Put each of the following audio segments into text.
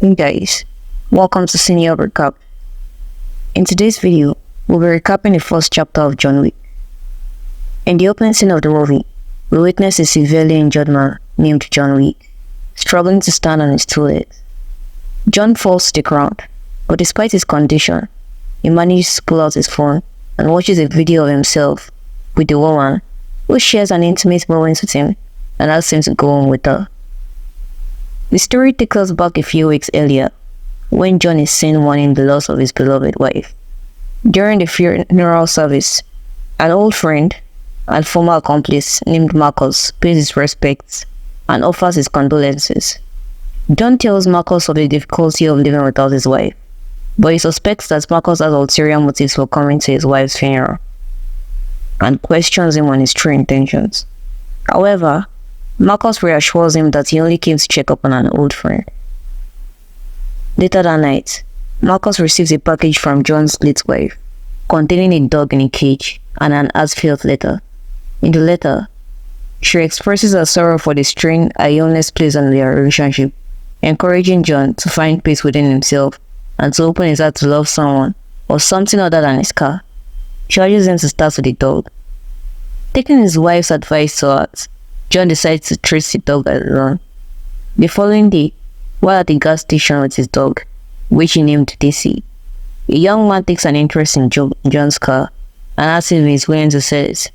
Hey guys, welcome to Senior Recap. In today's video, we'll be recapping the first chapter of John Wick. In the opening scene of the movie, we witness a severely injured man named John Wick, struggling to stand on his two legs. John falls to the ground, but despite his condition, he manages to pull out his phone and watches a video of himself with the woman who shares an intimate moment with him and asks him to go on with her. The story takes us back a few weeks earlier, when John is seen mourning the loss of his beloved wife. During the funeral service, an old friend and former accomplice named Marcus pays his respects and offers his condolences. John tells Marcus of the difficulty of living without his wife, but he suspects that Marcus has ulterior motives for coming to his wife's funeral, and questions him on his true intentions. However, Marcus reassures him that he only came to check up on an old friend. Later that night, Marcus receives a package from John's late wife, containing a dog in a cage and an heartfelt letter. In the letter, she expresses her sorrow for the strain her illness placed on their relationship, encouraging John to find peace within himself and to open his heart to love someone or something other than his car. She urges him to start with the dog. Taking his wife's advice to heart, John decides to trace the dog alone. The following day, while at the gas station with his dog, which he named Daisy, a young man takes an interest in John's car and asks him if he's willing to sell it.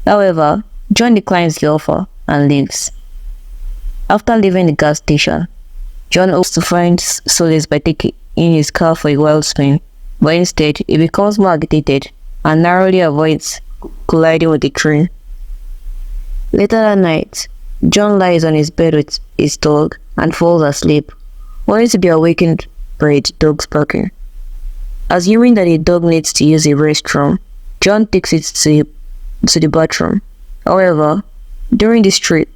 However, John declines the offer and leaves. After leaving the gas station, John hopes to find solace by taking in his car for a wild spin, but instead he becomes more agitated and narrowly avoids colliding with the train. Later that night, John lies on his bed with his dog and falls asleep, only to be awakened by the dog's barking. Assuming that the dog needs to use a restroom, John takes it to the bathroom. However, during this trip,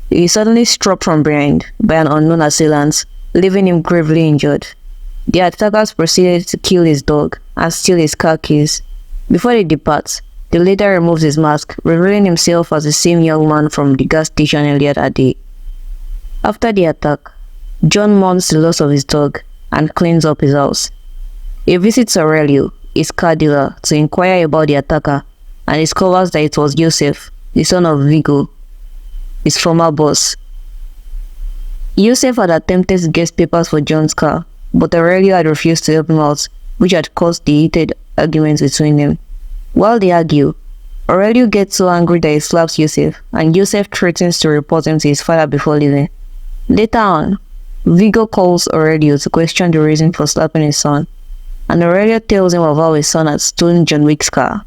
he is suddenly struck from behind by an unknown assailant, leaving him gravely injured. The attackers proceeded to kill his dog and steal his car keys. Before they depart, the leader removes his mask, revealing himself as the same young man from the gas station earlier that day. After the attack, John mourns the loss of his dog and cleans up his house. He visits Aurelio, his car dealer, to inquire about the attacker and discovers that it was Joseph, the son of Vigo, his former boss. Joseph had attempted to get papers for John's car, but Aurelio had refused to help him out, which had caused the heated arguments between them. While they argue, Aurelio gets so angry that he slaps Joseph, and Joseph threatens to report him to his father before leaving. Later on, Vigo calls Aurelio to question the reason for slapping his son, and Aurelio tells him of how his son had stolen John Wick's car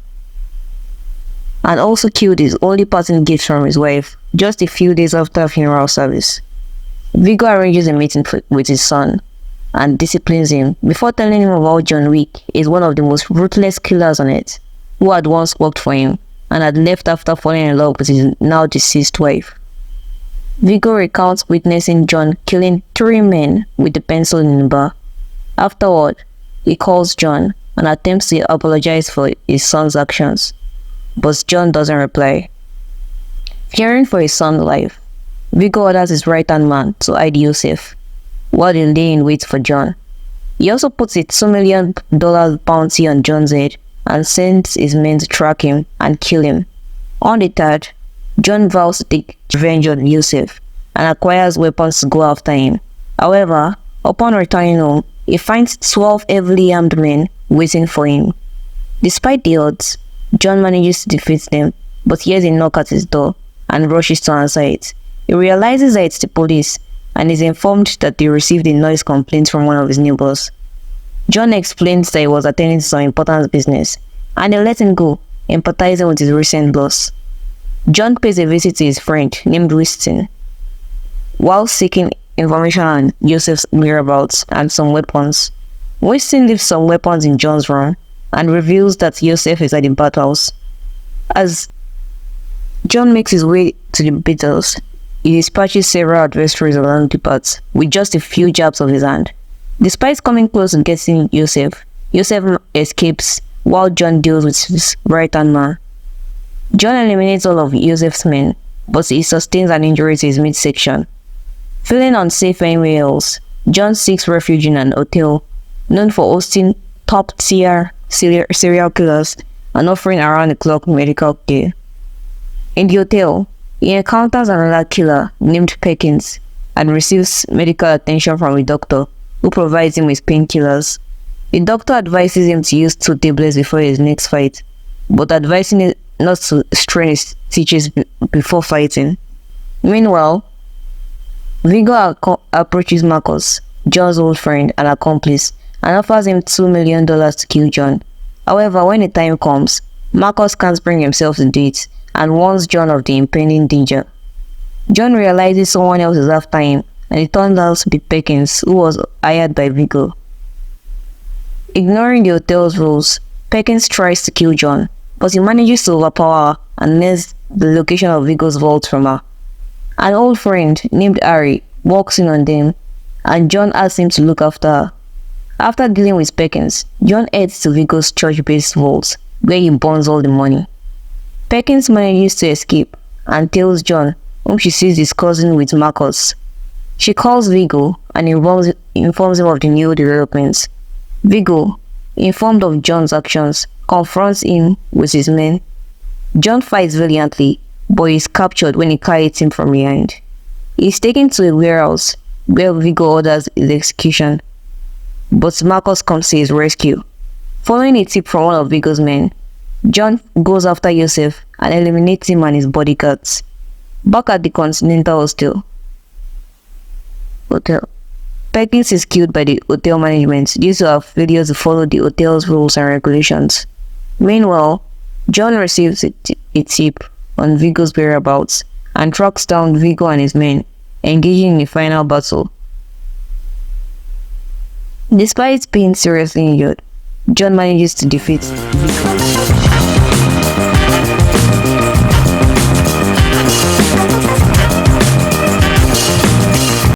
and also killed his only parting gift from his wife just a few days after a funeral service. Vigo arranges a meeting with his son and disciplines him before telling him about John Wick is one of the most ruthless killers on earth, who had once worked for him and had left after falling in love with his now deceased wife. Vigo recounts witnessing John killing 3 men with the pencil in the bar. Afterward, he calls John and attempts to apologize for his son's actions, but John doesn't reply. Fearing for his son's life, Vigo orders his right-hand man to hide Joseph, while they lay in wait for John. He also puts a $2 million bounty on John's head and sends his men to track him and kill him. Undeterred, John vows to take revenge on Joseph and acquires weapons to go after him. However, upon returning home, he finds 12 heavily armed men waiting for him. Despite the odds, John manages to defeat them, but hears a knock at his door and rushes to answer it. He realizes that it's the police and is informed that they received a noise complaint from one of his neighbors. John explains that he was attending to some important business, and they let him go, empathizing with his recent loss. John pays a visit to his friend named Winston, while seeking information on Joseph's whereabouts and some weapons. Winston leaves some weapons in John's room and reveals that Joseph is at the bathhouse. As John makes his way to the bathhouse, he dispatches several adversaries along the path with just a few jabs of his hand. Despite coming close to getting Joseph escapes while John deals with his right-hand man. John eliminates all of Joseph's men, but he sustains an injury to his midsection. Feeling unsafe anywhere else, John seeks refuge in an hotel known for hosting top-tier serial killers and offering around-the-clock medical care. In the hotel, he encounters another killer named Perkins and receives medical attention from a doctor who provides him with painkillers. The doctor advises him to use 2 tablets before his next fight, but advising him not to strain his stitches before fighting. Meanwhile, Viggo approaches Marcus, John's old friend and accomplice, and offers him $2 million to kill John. However, when the time comes, Marcus can't bring himself to do it and warns John of the impending danger. John realizes someone else is after him, and it turns out to be Perkins, who was hired by Viggo. Ignoring the hotel's rules, Perkins tries to kill John, but he manages to overpower her and learns the location of Viggo's vault from her. An old friend named Harry walks in on them, and John asks him to look after her. After dealing with Perkins, John heads to Viggo's church-based vault, where he burns all the money. Perkins manages to escape and tells John, whom she sees discussing with Marcus. She calls Viggo and informs him of the new developments. Viggo, informed of John's actions, confronts him with his men. John fights valiantly, but is captured when he carries him from behind. He is taken to a warehouse where Viggo orders his execution, but Marcus comes to his rescue. Following a tip from one of Viggo's men, John goes after Joseph and eliminates him and his bodyguards. Back at the Continental Hotel, Perkins is killed by the hotel management due to her failure to follow the hotel's rules and regulations. Meanwhile, John receives a tip on Viggo's whereabouts and tracks down Viggo and his men, engaging in a final battle. Despite being seriously injured, John manages to defeat Viggo.